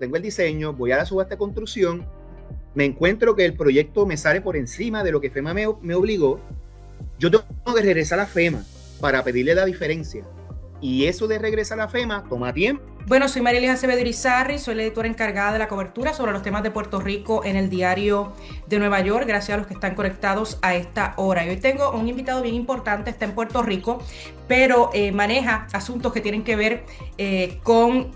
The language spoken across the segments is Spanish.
tengo el diseño, voy a la subasta de construcción, me encuentro que el proyecto me sale por encima de lo que FEMA me obligó, yo tengo que regresar a FEMA para pedirle la diferencia. Y eso de regresar a FEMA toma tiempo. Bueno, soy Marielys Acevedo Irizarry, soy la editora encargada de la cobertura sobre los temas de Puerto Rico en el Diario de Nueva York. Gracias a los que están conectados a esta hora. Y hoy tengo un invitado bien importante, está en Puerto Rico, pero maneja asuntos que tienen que ver con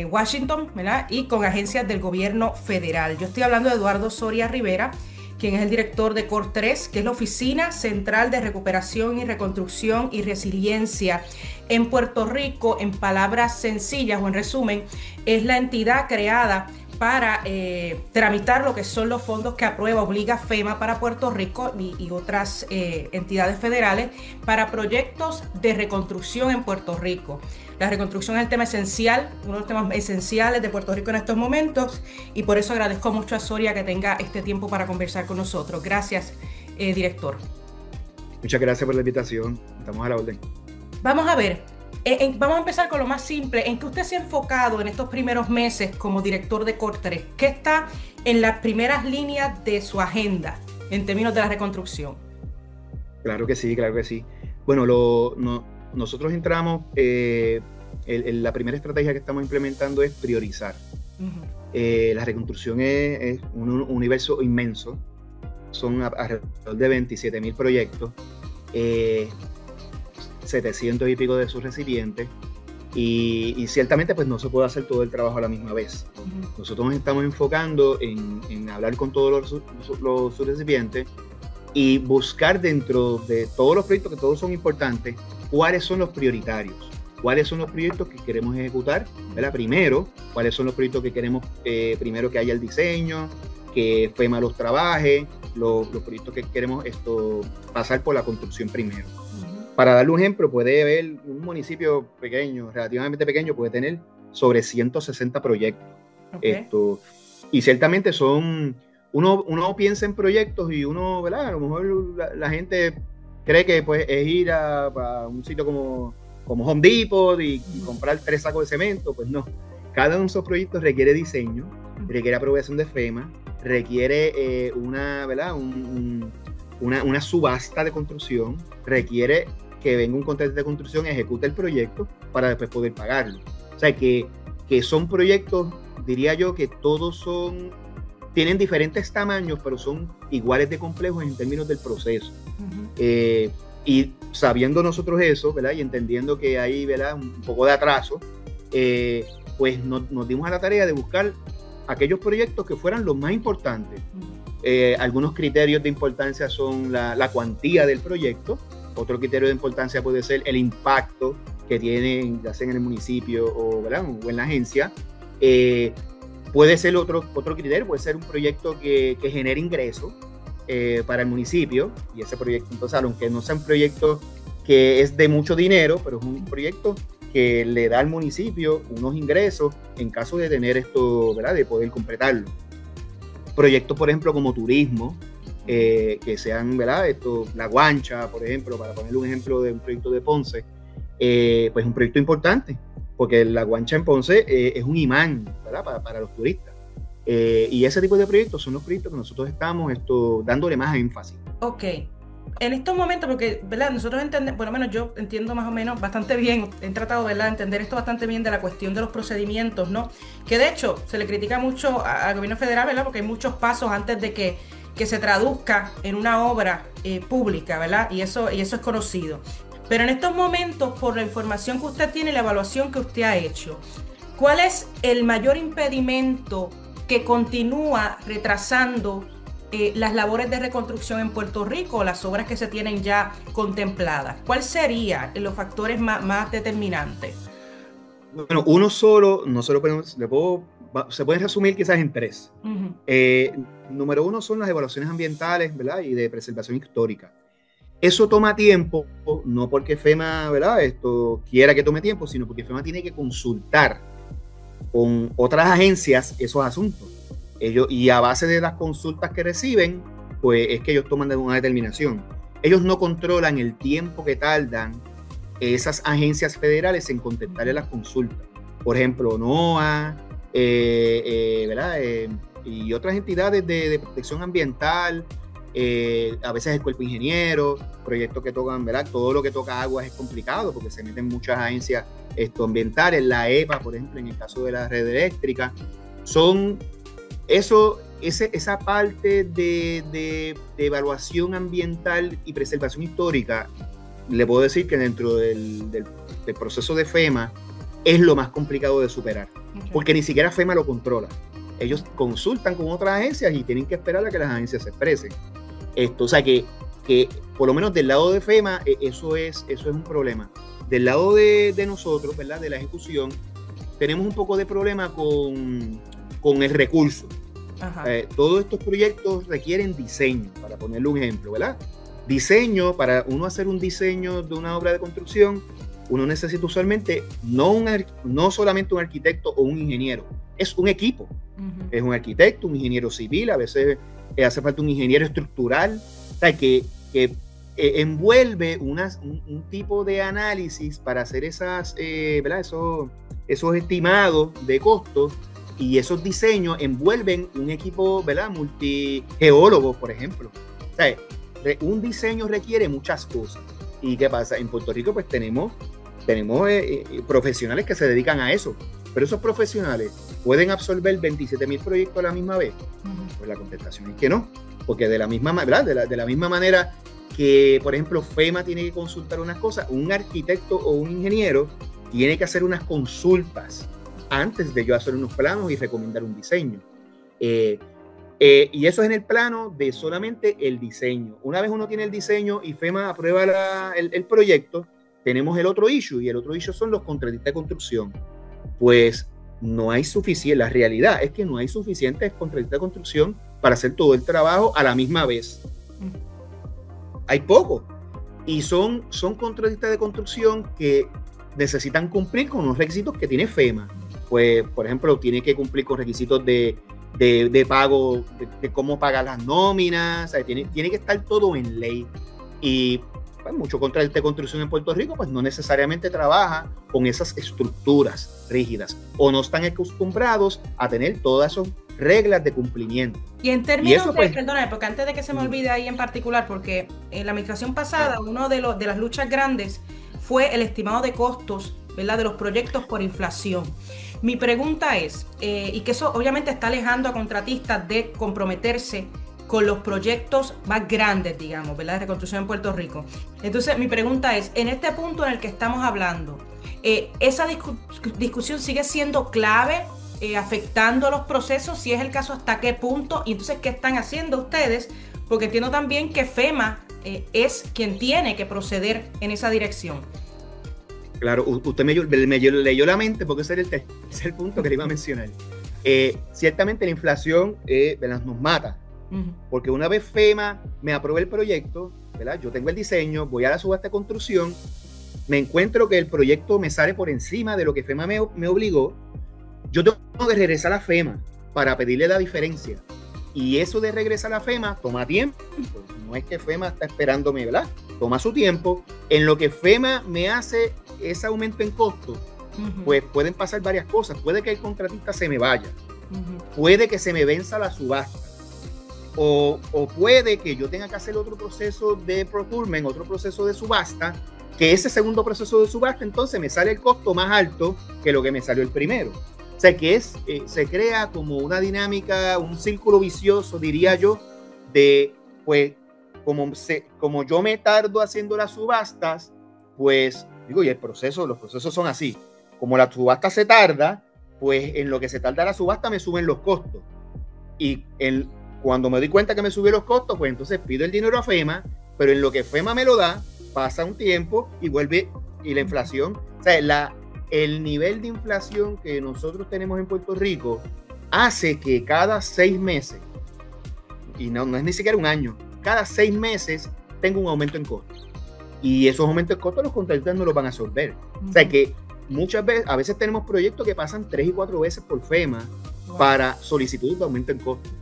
Washington, ¿verdad? Y con agencias del gobierno federal. Yo estoy hablando de Eduardo Soria Rivera, quien es el director de COR3, que es la Oficina Central de Recuperación y Reconstrucción y Resiliencia en Puerto Rico. En palabras sencillas o en resumen, es la entidad creada para tramitar lo que son los fondos que obliga FEMA para Puerto Rico y otras entidades federales para proyectos de reconstrucción en Puerto Rico. La reconstrucción es el tema esencial, uno de los temas esenciales de Puerto Rico en estos momentos, y por eso agradezco mucho a Soria que tenga este tiempo para conversar con nosotros. Gracias, director. Muchas gracias por la invitación. Estamos a la orden. Vamos a ver, vamos a empezar con lo más simple. ¿En qué usted se ha enfocado en estos primeros meses como director de COR3? ¿Qué está en las primeras líneas de su agenda en términos de la reconstrucción? Claro que sí, claro que sí. Bueno, nosotros entramos, la primera estrategia que estamos implementando es priorizar. La reconstrucción es un universo inmenso, son alrededor de 27,000 proyectos, 700 y pico de sus recipientes, y ciertamente pues no se puede hacer todo el trabajo a la misma vez. Nosotros nos estamos enfocando en hablar con todos los recipientes y buscar dentro de todos los proyectos, que todos son importantes, cuáles son los prioritarios, cuáles son los proyectos que queremos ejecutar, ¿verdad? Primero, cuáles son los proyectos que queremos primero que haya el diseño, que FEMA los trabaje, los proyectos que queremos pasar por la construcción primero. Para darle un ejemplo, puede haber un municipio pequeño, relativamente pequeño, puede tener sobre 160 proyectos. Okay. Y ciertamente son... Uno piensa en proyectos y uno, ¿verdad? A lo mejor la gente cree que pues, es ir a un sitio como Home Depot y comprar 3 sacos de cemento. Pues no. Cada uno de esos proyectos requiere diseño, requiere aprobación de FEMA, requiere una subasta de construcción, requiere que venga un contratista de construcción, ejecute el proyecto para después poder pagarlo. O sea, que son proyectos, diría yo, que todos tienen diferentes tamaños, pero son iguales de complejos en términos del proceso. Y sabiendo nosotros eso, ¿verdad? Y entendiendo que hay, ¿verdad?, un poco de atraso, pues nos dimos a la tarea de buscar aquellos proyectos que fueran los más importantes. Algunos criterios de importancia son la cuantía del proyecto. Otro criterio de importancia puede ser el impacto que tiene, ya sea en el municipio ¿verdad?, o en la agencia. Puede ser otro criterio, puede ser un proyecto que genere ingresos para el municipio, y ese proyecto, entonces, aunque no sea un proyecto que es de mucho dinero, pero es un proyecto que le da al municipio unos ingresos en caso de tener esto, ¿verdad?, de poder completarlo. Proyectos, por ejemplo, como turismo, que sean, ¿verdad?, La Guancha, por ejemplo, para poner un ejemplo de un proyecto de Ponce, pues un proyecto importante, porque La Guancha en Ponce es un imán, ¿verdad?, para los turistas. Y ese tipo de proyectos son los proyectos que nosotros estamos dándole más énfasis. Ok. En estos momentos, porque, ¿verdad?, nosotros entendemos, por lo menos yo entiendo más o menos bastante bien, he tratado, ¿verdad?, de entender esto bastante bien de la cuestión de los procedimientos, ¿no? Que de hecho se le critica mucho al gobierno federal, ¿verdad?, porque hay muchos pasos antes de que se traduzca en una obra pública, ¿verdad? Y eso es conocido. Pero en estos momentos, por la información que usted tiene y la evaluación que usted ha hecho, ¿cuál es el mayor impedimento que continúa retrasando las labores de reconstrucción en Puerto Rico, las obras que se tienen ya contempladas? ¿Cuáles serían los factores más determinantes? Bueno, uno solo, no se lo podemos, se puede resumir quizás en 3. Número 1 son las evaluaciones ambientales, ¿verdad?, y de preservación histórica. Eso toma tiempo, no porque FEMA, ¿verdad?, quiera que tome tiempo, sino porque FEMA tiene que consultar con otras agencias esos asuntos. Y a base de las consultas que reciben, pues es que ellos toman una determinación. Ellos no controlan el tiempo que tardan esas agencias federales en contestarle las consultas. Por ejemplo, NOAA, ¿verdad? Y otras entidades de protección ambiental, a veces el cuerpo ingeniero, proyectos que tocan, ¿verdad? Todo lo que toca aguas es complicado porque se meten muchas agencias ambientales, la EPA, por ejemplo, en el caso de la red eléctrica. Esa parte de evaluación ambiental y preservación histórica, le puedo decir que dentro del proceso de FEMA es lo más complicado de superar, porque ni siquiera FEMA lo controla. Ellos consultan con otras agencias y tienen que esperar a que las agencias se expresen. O sea que por lo menos del lado de FEMA eso es un problema. Del lado de nosotros, ¿verdad? De la ejecución, tenemos un poco de problema con el recurso. Todos estos proyectos requieren diseño, para ponerle un ejemplo, ¿verdad? Diseño, para uno hacer un diseño de una obra de construcción, uno necesita usualmente no solamente un arquitecto o un ingeniero, es un equipo. Es un arquitecto, un ingeniero civil, a veces hace falta un ingeniero estructural, o sea, que envuelve un tipo de análisis para hacer ¿verdad? Esos estimados de costos, y esos diseños envuelven un equipo, ¿verdad? Multigeólogos, por ejemplo. O sea, un diseño requiere muchas cosas. ¿Y qué pasa? En Puerto Rico pues tenemos profesionales que se dedican a eso, pero esos profesionales pueden absorber 27,000 proyectos a la misma vez. Pues la contestación es que no, porque de la misma manera que, por ejemplo, FEMA tiene que consultar unas cosas, un arquitecto o un ingeniero tiene que hacer unas consultas antes de yo hacer unos planos y recomendar un diseño. Y eso es en el plano de solamente el diseño. Una vez uno tiene el diseño y FEMA aprueba el proyecto, tenemos el otro issue, y el otro issue son los contratistas de construcción. Pues no hay suficiente, la realidad es que no hay suficientes contratistas de construcción para hacer todo el trabajo a la misma vez. Hay pocos, y son contratistas de construcción que necesitan cumplir con los requisitos que tiene FEMA. Pues, por ejemplo, tiene que cumplir con requisitos de pago, de cómo pagar las nóminas, o sea, tiene que estar todo en ley. Y pues, muchos contratistas de construcción en Puerto Rico pues no necesariamente trabaja con esas estructuras rígidas o no están acostumbrados a tener todas esas reglas de cumplimiento. Y en términos perdóname, porque antes de que se me olvide ahí en particular, porque en la administración pasada uno de las luchas grandes fue el estimado de costos, ¿verdad? De los proyectos por inflación. Mi pregunta es, y que eso obviamente está alejando a contratistas de comprometerse con los proyectos más grandes, digamos, ¿verdad? De reconstrucción en Puerto Rico. Entonces, mi pregunta es, en este punto en el que estamos hablando, ¿esa discusión sigue siendo clave, afectando los procesos? Si es el caso, ¿hasta qué punto? Y entonces, ¿qué están haciendo ustedes? Porque entiendo también que FEMA es quien tiene que proceder en esa dirección. Claro, usted me leyó la mente, porque ese era el tercer punto que le iba a mencionar. Ciertamente la inflación nos mata, porque una vez FEMA me aprueba el proyecto, ¿verdad? Yo tengo el diseño, voy a la subasta de construcción, me encuentro que el proyecto me sale por encima de lo que FEMA me obligó, yo tengo que regresar a FEMA para pedirle la diferencia. Y eso de regresar a FEMA toma tiempo. No es que FEMA está esperándome, ¿verdad? Toma su tiempo. En lo que FEMA me hace ese aumento en costo, pues pueden pasar varias cosas. Puede que el contratista se me vaya. Puede que se me venza la subasta. O puede que yo tenga que hacer otro proceso de procurement, otro proceso de subasta, que ese segundo proceso de subasta entonces me sale el costo más alto que lo que me salió el primero. O sea que se crea como una dinámica, un círculo vicioso, diría yo, de pues como yo me tardo haciendo las subastas, pues digo, y los procesos son así. Como la subasta se tarda, pues en lo que se tarda la subasta me suben los costos. Y cuando me doy cuenta que me subió los costos, pues entonces pido el dinero a FEMA, pero en lo que FEMA me lo da, pasa un tiempo y vuelve, y la inflación, o sea, el nivel de inflación que nosotros tenemos en Puerto Rico hace que cada 6 meses, y no es ni siquiera un año, cada 6 meses tengo un aumento en costos. Y esos aumentos de costos los contratistas no los van a absorber. O sea que a veces tenemos proyectos que pasan 3 y 4 veces por FEMA para solicitud de aumento en costos.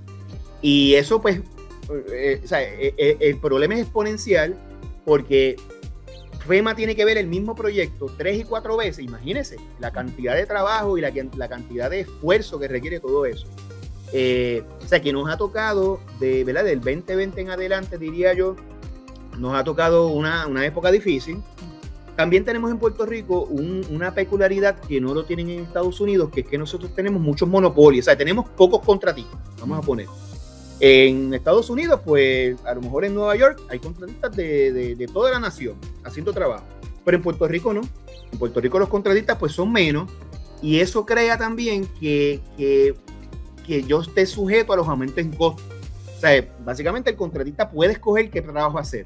Y eso pues, el problema es exponencial porque FEMA tiene que ver el mismo proyecto 3 y 4 veces, imagínense la cantidad de trabajo y la cantidad de esfuerzo que requiere todo eso. O sea, que nos ha tocado, ¿verdad? Del 2020 en adelante, diría yo, nos ha tocado una época difícil. También tenemos en Puerto Rico una peculiaridad que no lo tienen en Estados Unidos, que es que nosotros tenemos muchos monopolios, o sea, tenemos pocos contratistas, vamos a poner. En Estados Unidos, pues a lo mejor en Nueva York hay contratistas de toda la nación haciendo trabajo, pero en Puerto Rico no. En Puerto Rico los contratistas pues son menos y eso crea también que yo esté sujeto a los aumentos en costos. O sea, básicamente el contratista puede escoger qué trabajo hacer.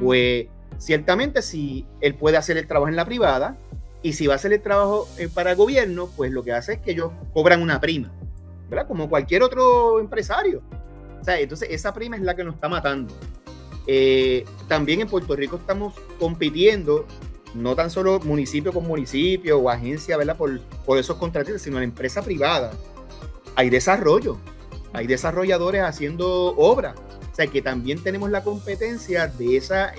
Pues ciertamente si él puede hacer el trabajo en la privada y si va a hacer el trabajo para el gobierno, pues lo que hace es que ellos cobran una prima, ¿verdad? Como cualquier otro empresario. O sea, entonces esa prima es la que nos está matando. También en Puerto Rico estamos compitiendo, no tan solo municipio con municipio o agencia, ¿verdad? Por esos contratistas, sino en la empresa privada. Hay desarrollo, hay desarrolladores haciendo obras. O sea, que también tenemos la competencia de esa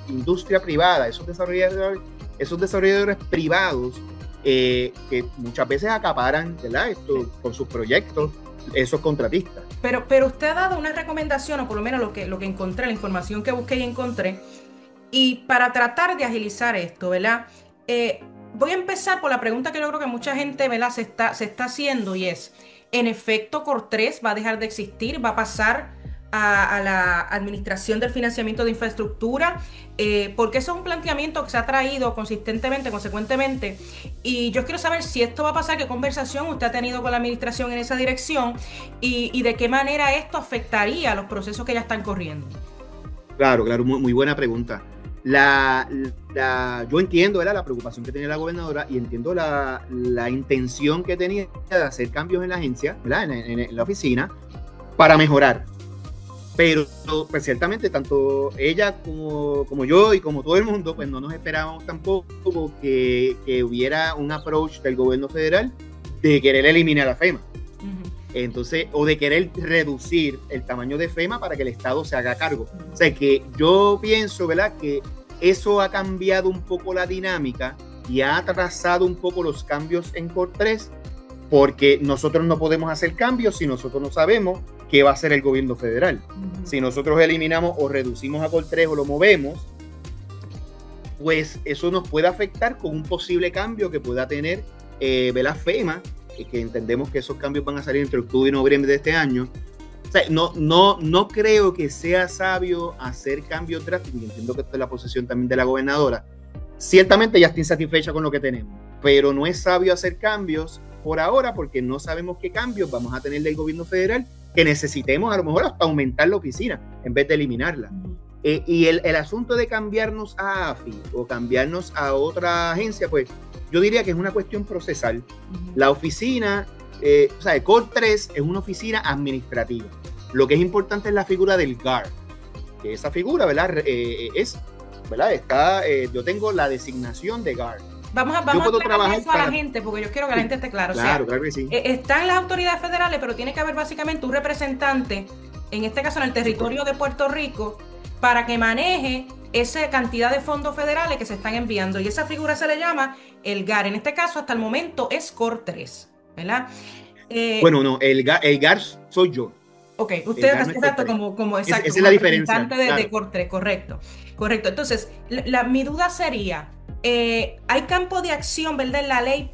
industria privada, esos desarrolladores privados que muchas veces acaparan, ¿verdad? Esto, con sus proyectos, esos contratistas. Pero usted ha dado una recomendación, o por lo menos lo que encontré, la información que busqué y encontré, y para tratar de agilizar esto, ¿verdad? Voy a empezar por la pregunta que yo creo que mucha gente, ¿verdad? se está haciendo, y es, ¿en efecto COR3 va a dejar de existir? ¿Va a pasar a la Administración del Financiamiento de Infraestructura? Porque eso es un planteamiento que se ha traído consistentemente, consecuentemente, y yo quiero saber si esto va a pasar, qué conversación usted ha tenido con la administración en esa dirección y de qué manera esto afectaría a los procesos que ya están corriendo. Claro, muy buena pregunta. Yo entiendo, ¿verdad?, la preocupación que tenía la gobernadora y entiendo la intención que tenía de hacer cambios en la agencia, ¿verdad?, en la oficina, para mejorar. Pero pues, ciertamente tanto ella como yo y como todo el mundo, pues no nos esperábamos tampoco que hubiera un approach del gobierno federal de querer eliminar a FEMA. Entonces, o de querer reducir el tamaño de FEMA para que el Estado se haga cargo. O sea, que yo pienso, ¿verdad?, que eso ha cambiado un poco la dinámica y ha atrasado un poco los cambios en COR3, porque nosotros no podemos hacer cambios si nosotros no sabemos qué va a hacer el gobierno federal. Si nosotros eliminamos o reducimos a COR3 o lo movemos, pues eso nos puede afectar con un posible cambio que pueda tener ¿verdad?, FEMA, que entendemos que esos cambios van a salir entre octubre y noviembre de este año. O sea, no creo que sea sabio hacer cambios drásticos, y entiendo que esta es la posición también de la gobernadora. Ciertamente ya está insatisfecha con lo que tenemos, pero no es sabio hacer cambios por ahora porque no sabemos qué cambios vamos a tener del gobierno federal que necesitemos a lo mejor hasta aumentar la oficina en vez de eliminarla. Y el asunto de cambiarnos a AFI o cambiarnos a otra agencia, pues yo diría que es una cuestión procesal. La oficina, o sea, el COR3 es una oficina administrativa. Lo que es importante es la figura del GAR, que esa figura, ¿verdad? ¿verdad? Yo tengo la designación de GAR. Vamos a aclarar eso a la gente, porque yo quiero que la gente esté clara. Claro, claro que sí. Están las autoridades federales, pero tiene que haber básicamente un representante, en este caso en el territorio de Puerto Rico, para que maneje esa cantidad de fondos federales que se están enviando. Y esa figura se le llama el GAR. En este caso, hasta el momento, es COR3, ¿verdad? Bueno, no, el GAR soy yo. Ok, usted es exacto, esa es la diferencia. De COR3, correcto. Entonces, mi duda sería, hay campo de acción, ¿verdad?, en la ley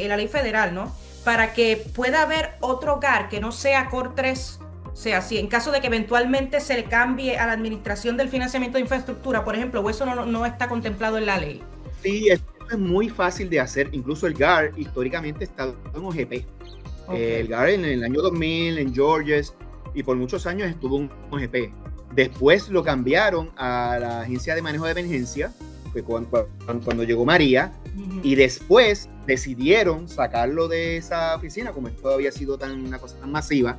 la ley federal, ¿no?, para que pueda haber otro GAR que no sea COR3. O sea, si en caso de que eventualmente se le cambie a la Administración del Financiamiento de Infraestructura, por ejemplo, o eso no está contemplado en la ley. Sí, esto es muy fácil de hacer. Incluso el GAR históricamente está en OGP. El GAR en el año 2000, en Georges, y por muchos años estuvo en OGP. Después lo cambiaron a la Agencia de Manejo de Emergencia, que cuando llegó María, y después decidieron sacarlo de esa oficina, como esto había sido una cosa tan masiva,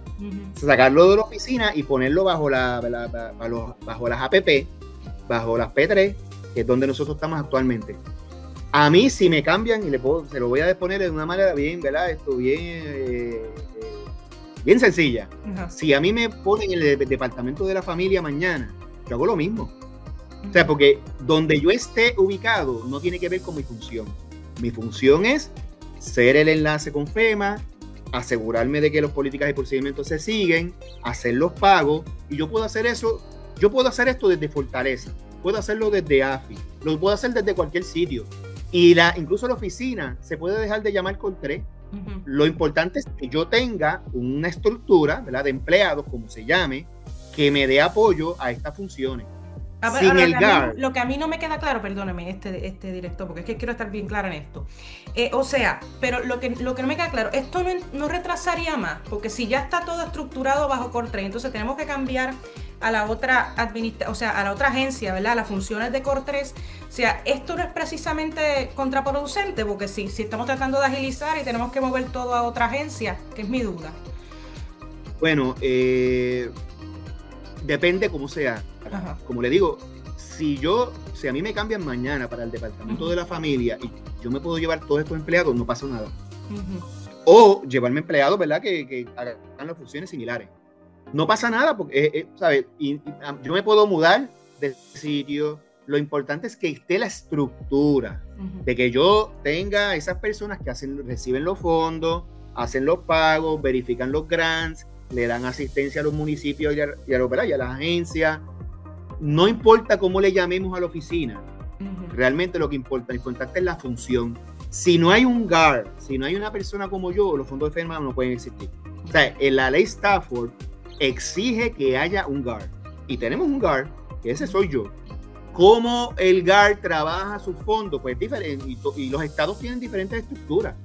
sacarlo de la oficina y ponerlo bajo las APP, bajo las P3, que es donde nosotros estamos actualmente. A mí, si me cambian, y se lo voy a poner de una manera bien, ¿verdad? Bien sencilla. Si a mí me ponen en el departamento de la familia mañana, yo hago lo mismo. O sea, porque donde yo esté ubicado no tiene que ver con mi función. Mi función es ser el enlace con FEMA, asegurarme de que las políticas y procedimientos se siguen, hacer los pagos, y yo puedo hacer eso, yo puedo hacer esto desde Fortaleza, puedo hacerlo desde AFI, lo puedo hacer desde cualquier sitio, y incluso la oficina se puede dejar de llamar Col3. Lo importante es que yo tenga una estructura, ¿verdad?, de empleados, como se llame, que me dé apoyo a estas funciones. Sin el GAR. Lo que a mí no me queda claro, perdóname, este director, porque es que quiero estar bien clara en esto. O sea, pero lo que no me queda claro, esto no retrasaría más, porque si ya está todo estructurado bajo Cor3, entonces tenemos que cambiar a la otra a la otra agencia, ¿verdad? Las funciones de Cor3. O sea, esto no es precisamente contraproducente, porque si estamos tratando de agilizar y tenemos que mover todo a otra agencia, que es mi duda. Bueno, depende cómo sea. Ajá. Como le digo, si a mí me cambian mañana para el departamento de la familia y yo me puedo llevar todos estos empleados, no pasa nada. O llevarme empleados, ¿verdad?, que hagan las funciones similares. No pasa nada, porque, ¿sabes? Y yo me puedo mudar de sitio. Lo importante es que esté la estructura, de que yo tenga esas personas que reciben los fondos, hacen los pagos, verifican los grants, le dan asistencia a los municipios y a las agencias. No importa cómo le llamemos a la oficina, realmente lo que importa es la función. Si no hay un GAR, si no hay una persona como yo, los fondos de FEMA no pueden existir. O sea, en la ley Stafford exige que haya un GAR. Y tenemos un GAR, que ese soy yo. ¿Cómo el GAR trabaja sus fondos? Pues diferente, y los estados tienen diferentes estructuras.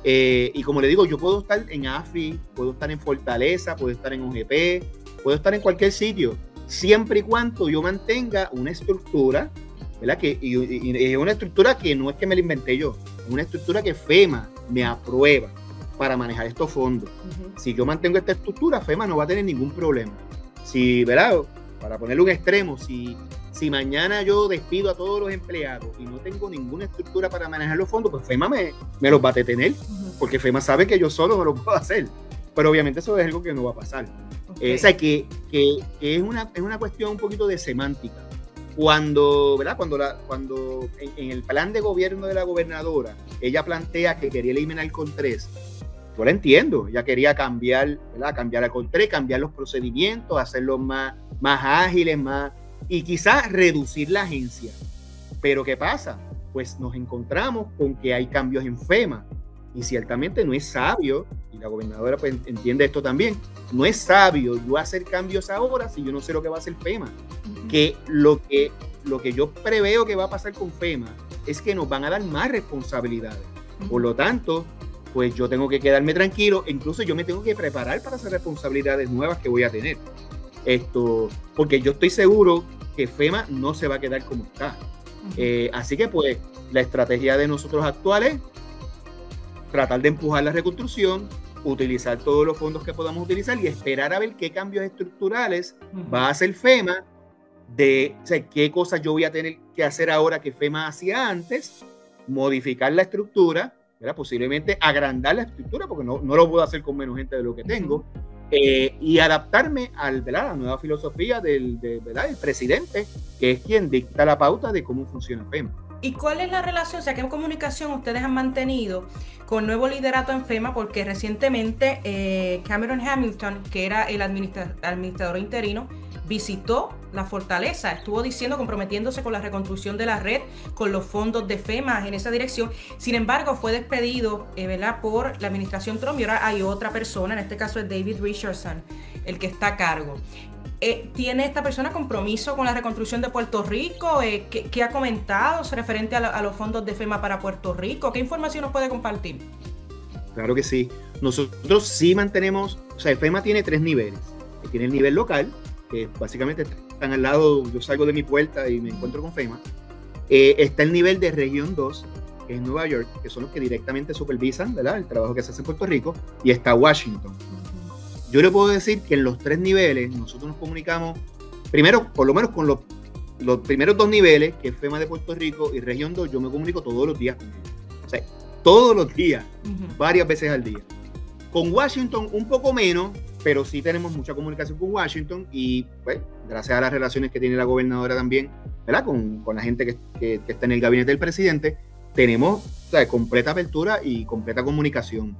Y como le digo, yo puedo estar en AFI, puedo estar en Fortaleza, puedo estar en OGP, puedo estar en cualquier sitio, siempre y cuando yo mantenga una estructura, ¿verdad? Y una estructura que no es que me la inventé yo, es una estructura que FEMA me aprueba para manejar estos fondos. Si yo mantengo esta estructura, FEMA no va a tener ningún problema. Si, ¿verdad?, para ponerle un extremo, si mañana yo despido a todos los empleados y no tengo ninguna estructura para manejar los fondos, pues FEMA me los va a detener, porque FEMA sabe que yo solo no lo puedo hacer. Pero obviamente eso es algo que no va a pasar. O sea, que es una cuestión un poquito de semántica. ¿Verdad? Cuando en el plan de gobierno de la gobernadora, ella plantea que quería eliminar el Col3, yo la entiendo. Ella quería cambiar, ¿verdad?, cambiar el Col3, cambiar los procedimientos, hacerlos más ágiles, y quizás reducir la agencia. Pero ¿qué pasa? Pues nos encontramos con que hay cambios en FEMA, y ciertamente no es sabio, y la gobernadora pues entiende esto también, no es sabio yo hacer cambios ahora si yo no sé lo que va a hacer FEMA. Que lo que yo preveo que va a pasar con FEMA es que nos van a dar más responsabilidades. Por lo tanto, pues yo tengo que quedarme tranquilo, e incluso yo me tengo que preparar para esas responsabilidades nuevas que voy a tener. Porque yo estoy seguro que FEMA no se va a quedar como está. Así que pues la estrategia de nosotros actuales, tratar de empujar la reconstrucción, utilizar todos los fondos que podamos utilizar y esperar a ver qué cambios estructurales va a hacer FEMA, o sea, qué cosas yo voy a tener que hacer ahora que FEMA hacía antes, modificar la estructura, ¿verdad?, posiblemente agrandar la estructura, porque no lo puedo hacer con menos gente de lo que tengo, y adaptarme a la nueva filosofía del presidente, que es quien dicta la pauta de cómo funciona FEMA. ¿Y cuál es la relación, o sea, qué comunicación ustedes han mantenido con nuevo liderato en FEMA? Porque recientemente Cameron Hamilton, que era el administrador interino, visitó la fortaleza, estuvo comprometiéndose con la reconstrucción de la red, con los fondos de FEMA en esa dirección. Sin embargo, fue despedido ¿verdad?, por la administración Trump, y ahora hay otra persona, en este caso es David Richardson, el que está a cargo. ¿Tiene esta persona compromiso con la reconstrucción de Puerto Rico? ¿Qué ha comentado referente a los fondos de FEMA para Puerto Rico? ¿Qué información nos puede compartir? Claro que sí. Nosotros sí mantenemos, o sea, FEMA tiene 3 niveles. Tiene el nivel local, que básicamente están al lado, yo salgo de mi puerta y me encuentro con FEMA. Está el nivel de región 2, que es Nueva York, que son los que directamente supervisan, ¿verdad?, el trabajo que se hace en Puerto Rico, y está Washington. Yo le puedo decir que en los 3 niveles nosotros nos comunicamos, primero, por lo menos con los primeros 2 niveles, que es FEMA de Puerto Rico y región 2, yo me comunico todos los días con ellos. O sea, todos los días, varias veces al día. Con Washington un poco menos, pero sí tenemos mucha comunicación con Washington y pues, gracias a las relaciones que tiene la gobernadora también, ¿verdad? Con la gente que está en el gabinete del presidente, tenemos, o sea, completa apertura y completa comunicación.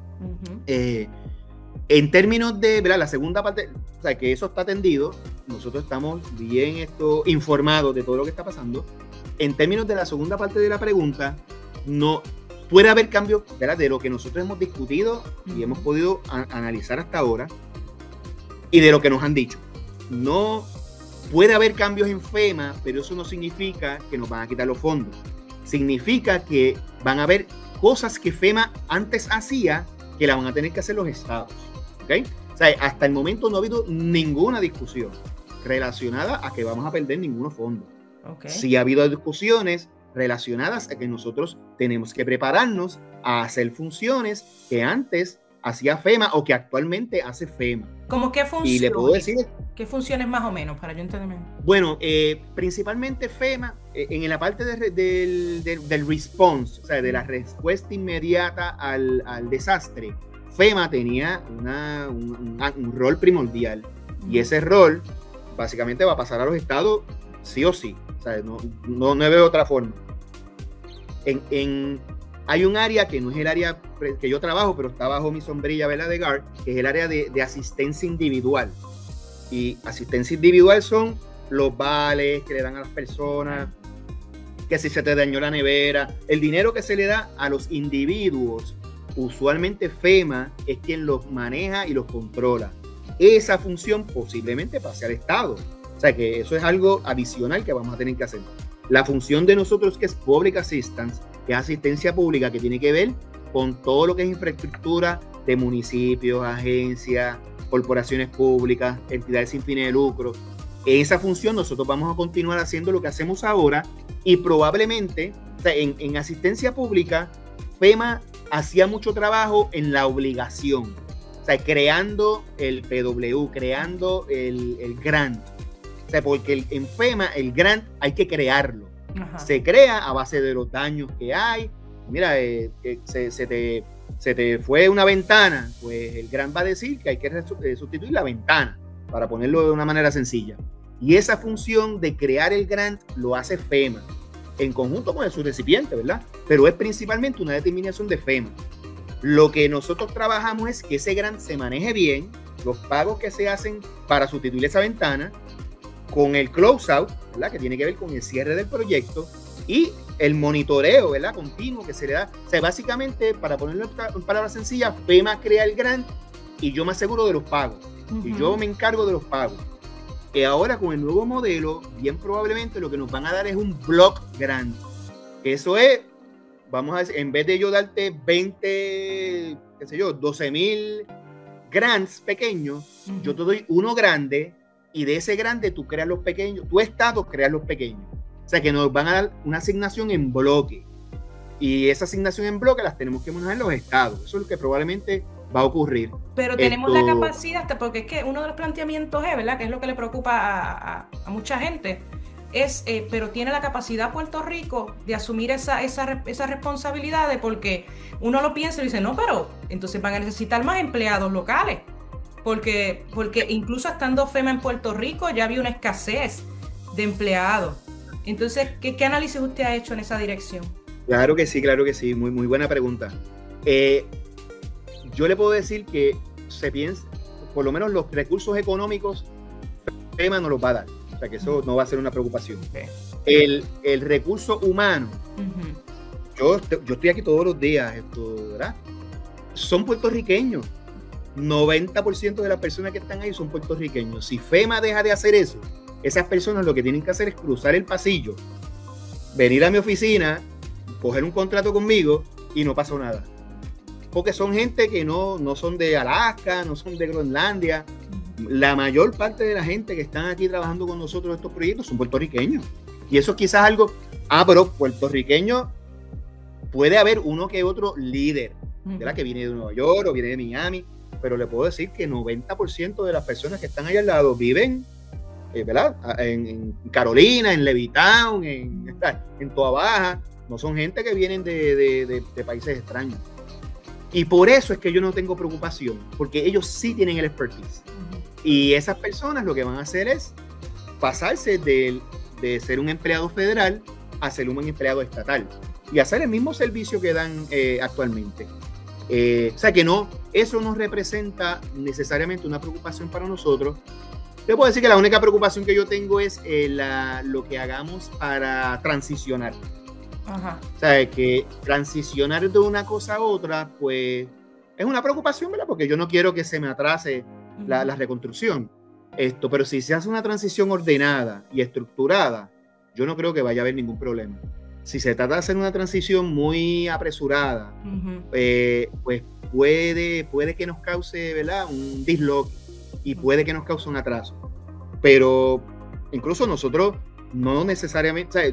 En términos de, ¿verdad?, la segunda parte, o sea, que eso está atendido, nosotros estamos bien informados de todo lo que está pasando. En términos de la segunda parte de la pregunta, no puede haber cambios, ¿verdad?, de lo que nosotros hemos discutido y hemos podido analizar hasta ahora y de lo que nos han dicho. No puede haber cambios en FEMA, pero eso no significa que nos van a quitar los fondos. Significa que van a haber cosas que FEMA antes hacía que la van a tener que hacer los estados. ¿Okay? O sea, hasta el momento no ha habido ninguna discusión relacionada a que vamos a perder ninguno fondo. Okay. Sí ha habido discusiones relacionadas a que nosotros tenemos que prepararnos a hacer funciones que antes hacía FEMA o que actualmente hace FEMA. ¿Cómo qué funciones? Y le puedo decir... ¿Qué funciones más o menos para yo entenderme? Bueno, principalmente FEMA, en la parte del response, o sea, de la respuesta inmediata al desastre, FEMA tenía un rol primordial y ese rol básicamente va a pasar a los estados sí o sí. O sea, no veo otra forma. Hay un área que no es el área que yo trabajo, pero está bajo mi sombrilla, ¿verdad?, de GARD, que es el área de asistencia individual. Y asistencia individual son los vales que le dan a las personas, que si se te dañó la nevera, el dinero que se le da a los individuos. Usualmente FEMA es quien los maneja y los controla. Esa función posiblemente pase al Estado. O sea que eso es algo adicional que vamos a tener que hacer. La función de nosotros, que es Public Assistance, que es asistencia pública, que tiene que ver con todo lo que es infraestructura de municipios, agencias, corporaciones públicas, entidades sin fines de lucro. En esa función nosotros vamos a continuar haciendo lo que hacemos ahora y probablemente, o sea, en asistencia pública, FEMA hacía mucho trabajo en la obligación, o sea, creando el PW, creando el grant. O sea, porque en FEMA el grant hay que crearlo. Ajá. Se crea a base de los daños que hay. Mira, se te fue una ventana, pues el grant va a decir que hay que sustituir la ventana, para ponerlo de una manera sencilla. Y esa función de crear el grant lo hace FEMA, en conjunto con su recipiente, ¿verdad? Pero es principalmente una determinación de FEMA. Lo que nosotros trabajamos es que ese grant se maneje bien, los pagos que se hacen para sustituir esa ventana, con el closeout, ¿verdad?, que tiene que ver con el cierre del proyecto, y el monitoreo, ¿verdad?, continuo que se le da. O sea, básicamente, para ponerlo en palabras sencillas, FEMA crea el grant y yo me aseguro de los pagos. Y yo me encargo de los pagos. Que ahora con el nuevo modelo, bien probablemente lo que nos van a dar es un block grant. Que eso es, vamos a decir, en vez de yo darte 20, qué sé yo, 12,000 grants pequeños, yo te doy uno grande y de ese grande tú creas los pequeños, tu estado creas los pequeños. O sea que nos van a dar una asignación en bloque. Y esa asignación en bloque las tenemos que manejar en los estados. Eso es lo que probablemente va a ocurrir. Pero tenemos la capacidad, porque es que uno de los planteamientos es, ¿verdad?, que es lo que le preocupa a mucha gente, es, pero tiene la capacidad Puerto Rico de asumir esa responsabilidad, porque uno lo piensa y dice, no, pero entonces van a necesitar más empleados locales, porque incluso estando FEMA en Puerto Rico ya había una escasez de empleados. Entonces, ¿qué análisis usted ha hecho en esa dirección? Claro que sí, muy, muy buena pregunta. Yo le puedo decir que se piensa, por lo menos los recursos económicos, FEMA no los va a dar. O sea, que eso no va a ser una preocupación. El recurso humano, yo estoy aquí todos los días, ¿verdad? Son puertorriqueños. 90% de las personas que están ahí son puertorriqueños. Si FEMA deja de hacer eso, esas personas lo que tienen que hacer es cruzar el pasillo, venir a mi oficina, coger un contrato conmigo y no pasó nada. Porque son gente que no son de Alaska, no son de Groenlandia. La mayor parte de la gente que están aquí trabajando con nosotros en estos proyectos son puertorriqueños. Y eso quizás algo, pero puertorriqueño puede haber uno que otro líder, ¿verdad?, que viene de Nueva York o viene de Miami, pero le puedo decir que 90% de las personas que están ahí al lado viven, ¿verdad?, en Carolina, en Levittown, en Toa Baja. No son gente que vienen de países extraños. Y por eso es que yo no tengo preocupación, porque ellos sí tienen el expertise. Y esas personas lo que van a hacer es pasarse de ser un empleado federal a ser un empleado estatal y hacer el mismo servicio que dan actualmente. O sea que eso no representa necesariamente una preocupación para nosotros. Te puedo decir que la única preocupación que yo tengo es lo que hagamos para transicionar. Ajá. O sea, que transicionar de una cosa a otra, pues es una preocupación, ¿verdad? Porque yo no quiero que se me atrase la reconstrucción. Pero si se hace una transición ordenada y estructurada, yo no creo que vaya a haber ningún problema. Si se trata de hacer una transición muy apresurada, pues puede que nos cause, ¿verdad?, un disloque y puede que nos cause un atraso. Pero incluso nosotros no necesariamente, o sea,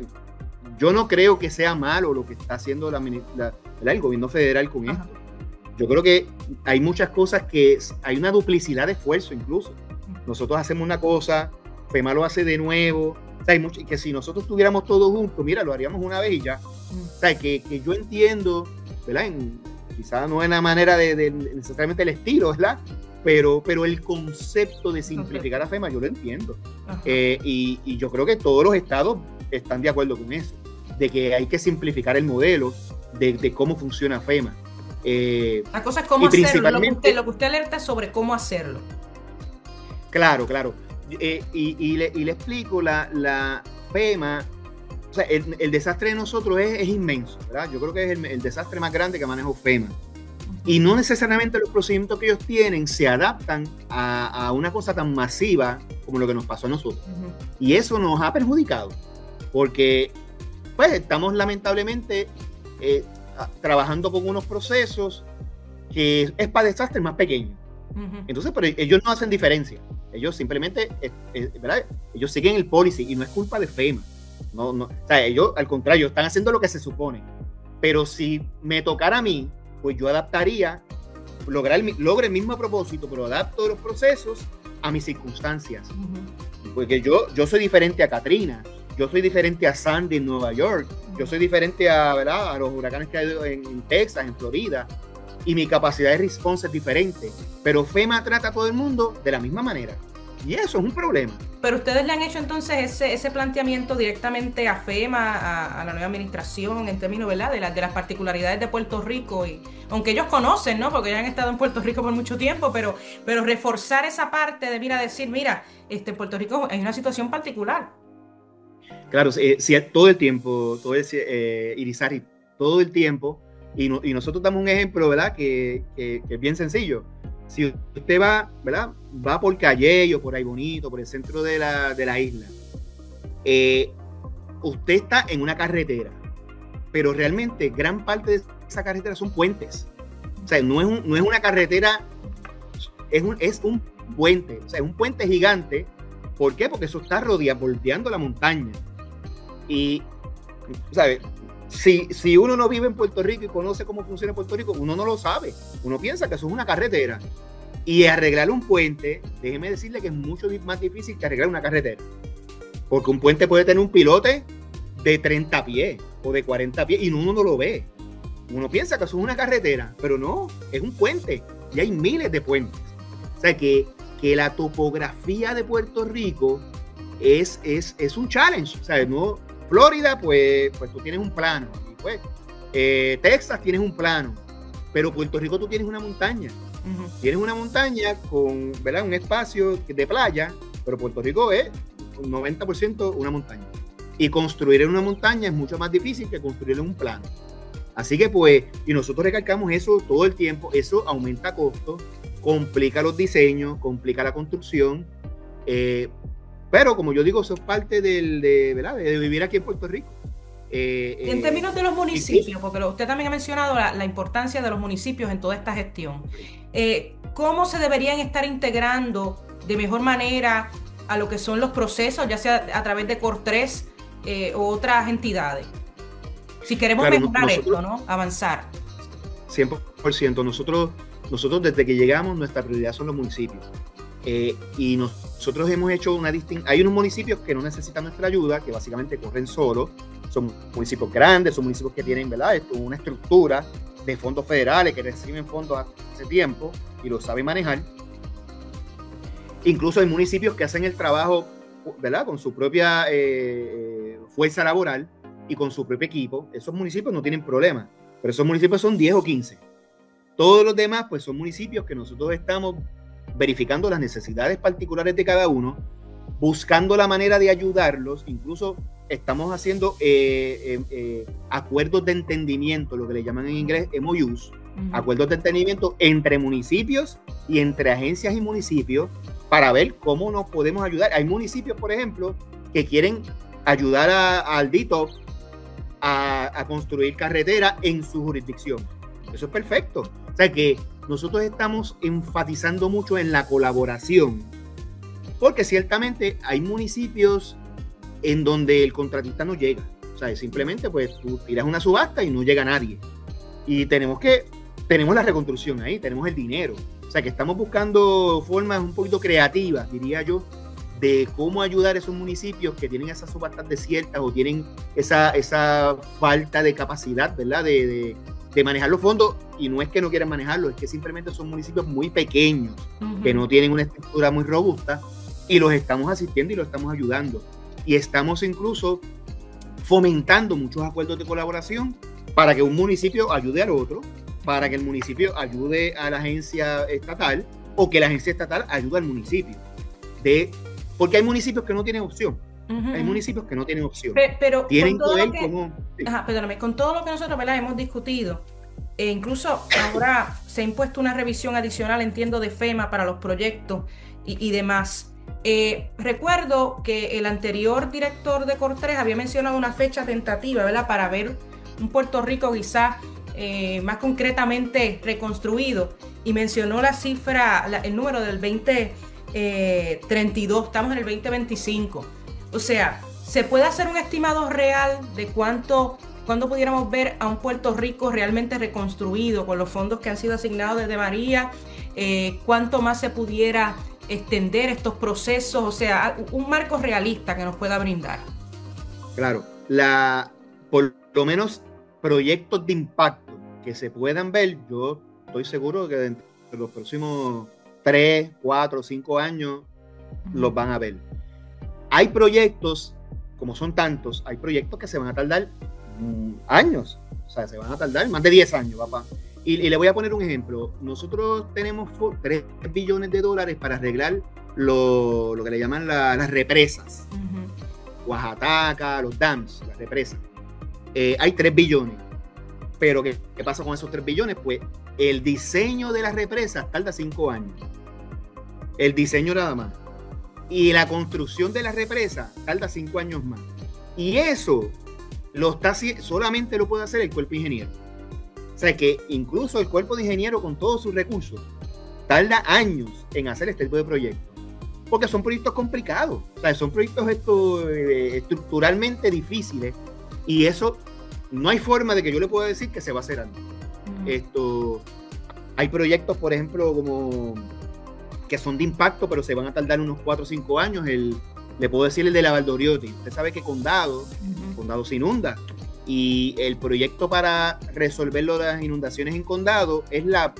yo no creo que sea malo lo que está haciendo el gobierno federal con esto. Yo creo que hay muchas cosas que hay una duplicidad de esfuerzo incluso. Nosotros hacemos una cosa, FEMA lo hace de nuevo. O sea, hay que si nosotros estuviéramos todos juntos, mira, lo haríamos una vez y ya. O sea, que yo entiendo, ¿verdad? Quizás no es la manera de necesariamente el estilo, ¿verdad? Pero el concepto de simplificar a FEMA, yo lo entiendo. Y yo creo que todos los estados están de acuerdo con eso, de que hay que simplificar el modelo de cómo funciona FEMA. La cosa es cómo hacerlo, lo que usted alerta sobre cómo hacerlo. Claro. Y le explico, la FEMA, o sea, el desastre de nosotros es inmenso, ¿verdad? Yo creo que es el desastre más grande que manejó FEMA. Y no necesariamente los procedimientos que ellos tienen se adaptan a una cosa tan masiva como lo que nos pasó a nosotros. Y eso nos ha perjudicado, porque pues estamos lamentablemente trabajando con unos procesos que es para desastres más pequeños. Entonces, pero ellos no hacen diferencia. Ellos simplemente, ¿verdad? Ellos siguen el policy y no es culpa de FEMA. O sea, ellos, al contrario, están haciendo lo que se supone. Pero si me tocara a mí, pues yo adaptaría, logre el mismo propósito, pero adapto los procesos a mis circunstancias. Porque yo soy diferente a Katrina, yo soy diferente a Sandy en Nueva York, yo soy diferente ¿verdad?, a los huracanes que hay en Texas, en Florida. Y mi capacidad de response es diferente. Pero FEMA trata a todo el mundo de la misma manera. Y eso es un problema. Pero ustedes le han hecho entonces ese planteamiento directamente a FEMA, a la nueva administración, en términos, ¿verdad?, de las particularidades de Puerto Rico. Y aunque ellos conocen, ¿no?, porque ya han estado en Puerto Rico por mucho tiempo, pero reforzar esa parte de, decir, Puerto Rico es una situación particular. Claro, sí, todo el tiempo, Irizarry, todo el tiempo. Y nosotros damos un ejemplo, ¿verdad?, que es bien sencillo. Si usted va, ¿verdad?, va por Calley o por ahí bonito, por el centro de la isla, usted está en una carretera, pero realmente gran parte de esa carretera son puentes. O sea, no es una carretera, es un puente. O sea, es un puente gigante. ¿Por qué? Porque eso está bordeando la montaña. Y, ¿sabes? Si uno no vive en Puerto Rico y conoce cómo funciona Puerto Rico, uno no lo sabe. Uno piensa que eso es una carretera. Y arreglar un puente, déjeme decirle que es mucho más difícil que arreglar una carretera. Porque un puente puede tener un pilote de 30 pies o de 40 pies y uno no lo ve. Uno piensa que eso es una carretera, pero no, es un puente. Y hay miles de puentes. O sea que la topografía de Puerto Rico es un challenge. O sea, no... Florida, pues tú tienes un plano. Y pues, Texas tienes un plano. Pero Puerto Rico tú tienes una montaña. Tienes una montaña con, ¿verdad?, un espacio de playa, pero Puerto Rico es un 90% una montaña. Y construir en una montaña es mucho más difícil que construir en un plano. Así que pues, y nosotros recalcamos eso todo el tiempo, eso aumenta costos, complica los diseños, complica la construcción. Pero como yo digo, eso es parte ¿verdad?, de vivir aquí en Puerto Rico. En términos de los municipios, porque usted también ha mencionado la importancia de los municipios en toda esta gestión. ¿Cómo se deberían estar integrando de mejor manera a lo que son los procesos, ya sea a través de COR3 u otras entidades? Si queremos mejorar esto, ¿no?, avanzar. 100%. Nosotros desde que llegamos, nuestra prioridad son los municipios. Y nosotros hemos hecho una distinción. Hay unos municipios que no necesitan nuestra ayuda, que básicamente corren solos. Son municipios grandes, son municipios que tienen, ¿verdad?, una estructura de fondos federales, que reciben fondos hace tiempo y lo saben manejar. Incluso hay municipios que hacen el trabajo, ¿verdad?, con su propia fuerza laboral y con su propio equipo. Esos municipios no tienen problema, pero esos municipios son 10 o 15. Todos los demás, pues, son municipios que nosotros estamos verificando las necesidades particulares de cada uno, buscando la manera de ayudarlos. Incluso estamos haciendo acuerdos de entendimiento, lo que le llaman en inglés MOUs, acuerdos de entendimiento entre municipios y entre agencias y municipios para ver cómo nos podemos ayudar. Hay municipios, por ejemplo, que quieren ayudar al DITOP a construir carretera en su jurisdicción. Eso es perfecto. O sea que nosotros estamos enfatizando mucho en la colaboración, porque ciertamente hay municipios en donde el contratista no llega. O sea, simplemente pues tú tiras una subasta y no llega nadie. Y tenemos la reconstrucción ahí, tenemos el dinero. O sea que estamos buscando formas un poquito creativas, diría yo, de cómo ayudar a esos municipios que tienen esas subastas desiertas o tienen esa falta de capacidad, ¿verdad?, de manejar los fondos. Y no es que no quieran manejarlos, es que simplemente son municipios muy pequeños, que no tienen una estructura muy robusta, y los estamos asistiendo y los estamos ayudando. Y estamos incluso fomentando muchos acuerdos de colaboración para que un municipio ayude al otro, para que el municipio ayude a la agencia estatal o que la agencia estatal ayude al municipio. Porque hay municipios que no tienen opción. Hay municipios que no tienen opción. Pero tienen con todo que ver lo que, cómo... Sí. perdóname, con todo lo que nosotros, ¿verdad?, hemos discutido, incluso ahora se ha impuesto una revisión adicional, entiendo, de FEMA para los proyectos y demás. Recuerdo que el anterior director de Cor3 había mencionado una fecha tentativa, ¿verdad?, para ver un Puerto Rico quizás más concretamente reconstruido, y mencionó la cifra, el número del 2032, estamos en el 2025. O sea, ¿se puede hacer un estimado real de cuándo pudiéramos ver a un Puerto Rico realmente reconstruido con los fondos que han sido asignados desde María? ¿Cuánto más se pudiera extender estos procesos? O sea, un marco realista que nos pueda brindar. Claro, por lo menos proyectos de impacto que se puedan ver, yo estoy seguro que dentro de los próximos 3, 4, 5 años los van a ver. Hay proyectos, como son tantos, hay proyectos que se van a tardar años, o sea, se van a tardar más de 10 años, papá. Y le voy a poner un ejemplo. Nosotros tenemos 3 billones de dólares para arreglar lo que le llaman las represas. Oaxaca, los dams, las represas. Hay 3 billones. Pero ¿qué pasa con esos 3 billones? Pues el diseño de las represas tarda 5 años. El diseño nada más. Y la construcción de la represa tarda 5 años más. Y eso solamente lo puede hacer el cuerpo ingeniero. O sea que incluso el cuerpo de ingeniero, con todos sus recursos, tarda años en hacer este tipo de proyectos. Porque son proyectos complicados. O sea, son proyectos estructuralmente difíciles. Y eso no hay forma de que yo le pueda decir que se va a hacer antes. Hay proyectos, por ejemplo, como que son de impacto, pero se van a tardar unos 4 o 5 años. Le puedo decir el de la Valdoriotti. Usted sabe que Condado se inunda. Y el proyecto para resolver las inundaciones en Condado es ¿verdad?,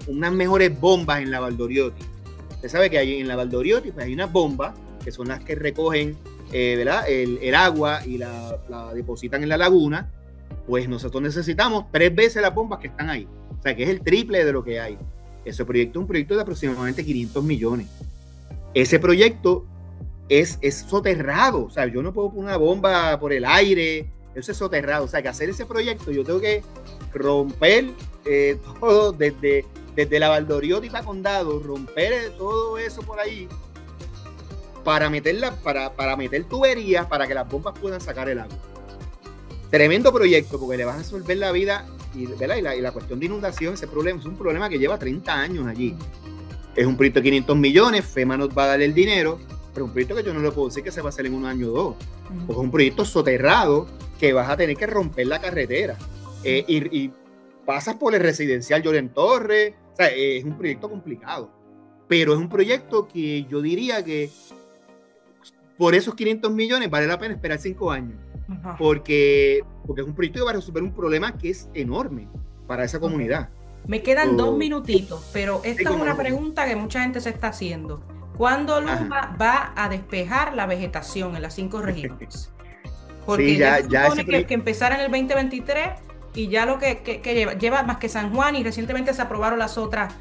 unas mejores bombas en la Valdoriotti. Usted sabe que en la Valdoriotti pues hay unas bombas que son las que recogen ¿verdad?, el agua y la depositan en la laguna. Pues nosotros necesitamos 3 veces las bombas que están ahí. O sea, que es el triple de lo que hay. Ese proyecto es un proyecto de aproximadamente 500 millones. Ese proyecto es soterrado. O sea, yo no puedo poner una bomba por el aire. Eso es soterrado. O sea, que hacer ese proyecto yo tengo que romper todo desde la Valdoriotti para Condado, romper todo eso por ahí para meter tuberías para que las bombas puedan sacar el agua. Tremendo proyecto, porque le vas a resolver la vida y la cuestión de inundación. Ese problema es un problema que lleva 30 años allí. Es un proyecto de 500 millones, FEMA nos va a dar el dinero, pero un proyecto que yo no le puedo decir que se va a hacer en un año o 2, porque es un proyecto soterrado que vas a tener que romper la carretera. Y pasas por el residencial Lloren Torres. O sea, es un proyecto complicado, pero es un proyecto que yo diría que por esos 500 millones vale la pena esperar 5 años. Porque es un proyecto que va a resolver un problema que es enorme para esa comunidad. Me quedan 2 minutitos, pero esta es una pregunta que mucha gente se está haciendo. ¿Cuándo Ajá. Luma va a despejar la vegetación en las 5 regiones? Sí, Porque ya ya, se ya ese supone proyecto. que empezara en el 2023 y ya lo que lleva más que San Juan, y recientemente se aprobaron las otras,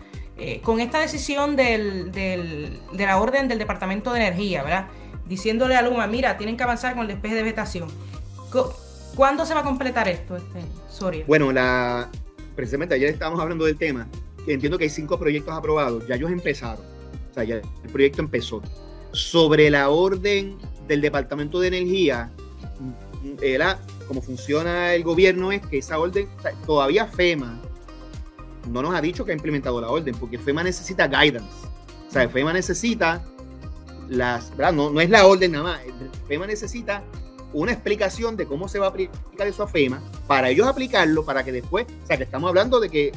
con esta decisión de la orden del Departamento de Energía, ¿verdad? Diciéndole a Luma, mira, tienen que avanzar con el despeje de vegetación. Cu- ¿Cuándo se va a completar esto, Soria? Bueno, precisamente ayer estábamos hablando del tema, que entiendo que hay 5 proyectos aprobados, ya ellos empezaron, o sea, ya el proyecto empezó. Sobre la orden del Departamento de Energía, como funciona el gobierno es que esa orden, o sea, todavía FEMA no nos ha dicho que ha implementado la orden, porque FEMA necesita guidance, o sea, FEMA necesita ¿verdad? No, no es la orden nada más, FEMA necesita una explicación de cómo se va a aplicar eso a FEMA para ellos aplicarlo, para que después, o sea, que estamos hablando de que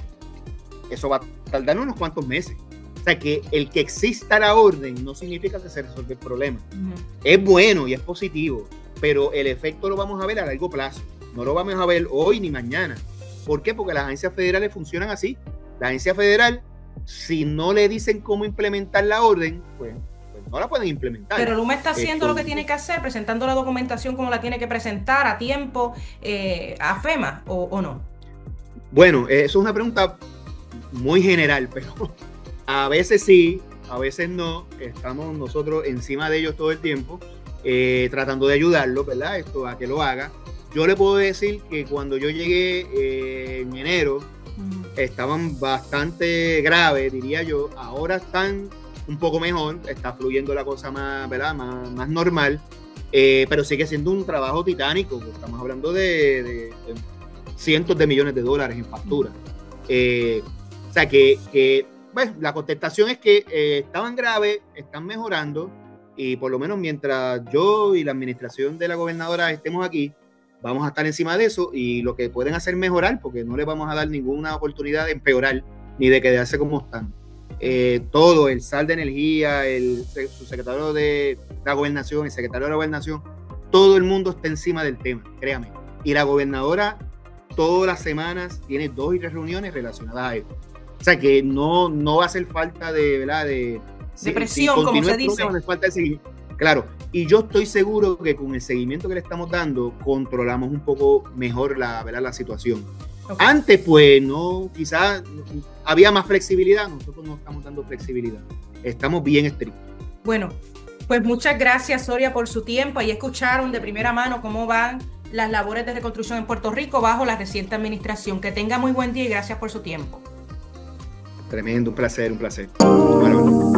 eso va a tardar unos cuantos meses. O sea, que el que exista la orden no significa que se resuelve el problema. Es bueno y es positivo, pero el efecto lo vamos a ver a largo plazo. No lo vamos a ver hoy ni mañana. ¿Por qué? Porque las agencias federales funcionan así. La agencia federal, si no le dicen cómo implementar la orden, pues no la pueden implementar. Pero Luma está haciendo lo que tiene que hacer, presentando la documentación como la tiene que presentar a tiempo, a FEMA, o no. Bueno, eso es una pregunta muy general, pero a veces sí, a veces no. Estamos nosotros encima de ellos todo el tiempo, tratando de ayudarlo, ¿verdad? Esto a que lo haga. Yo le puedo decir que cuando yo llegué en enero, estaban bastante graves, diría yo. Ahora están un poco mejor, está fluyendo la cosa más, ¿verdad? Más normal, pero sigue siendo un trabajo titánico. Estamos hablando de cientos de millones de dólares en factura. O sea que bueno, la contestación es que estaban graves, están mejorando, y por lo menos mientras yo y la administración de la gobernadora estemos aquí, vamos a estar encima de eso, y lo que pueden hacer mejorar, porque no les vamos a dar ninguna oportunidad de empeorar ni de quedarse como están. Todo, el SAL de Energía, el subsecretario de la Gobernación, el secretario de la Gobernación, todo el mundo está encima del tema, créame. Y la gobernadora todas las semanas tiene 2 y 3 reuniones relacionadas a esto. O sea que no va a hacer falta de, ¿verdad? De presión, como se dice. No hace falta de seguimiento. Claro, y yo estoy seguro que con el seguimiento que le estamos dando, controlamos un poco mejor ¿verdad? La situación. Okay. Antes, pues, no, quizás había más flexibilidad, nosotros no estamos dando flexibilidad, estamos bien estrictos. Bueno, pues muchas gracias, Soria, por su tiempo. Ahí escucharon de primera mano cómo van las labores de reconstrucción en Puerto Rico bajo la reciente administración. Que tenga muy buen día y gracias por su tiempo. Tremendo, un placer, un placer. Bueno.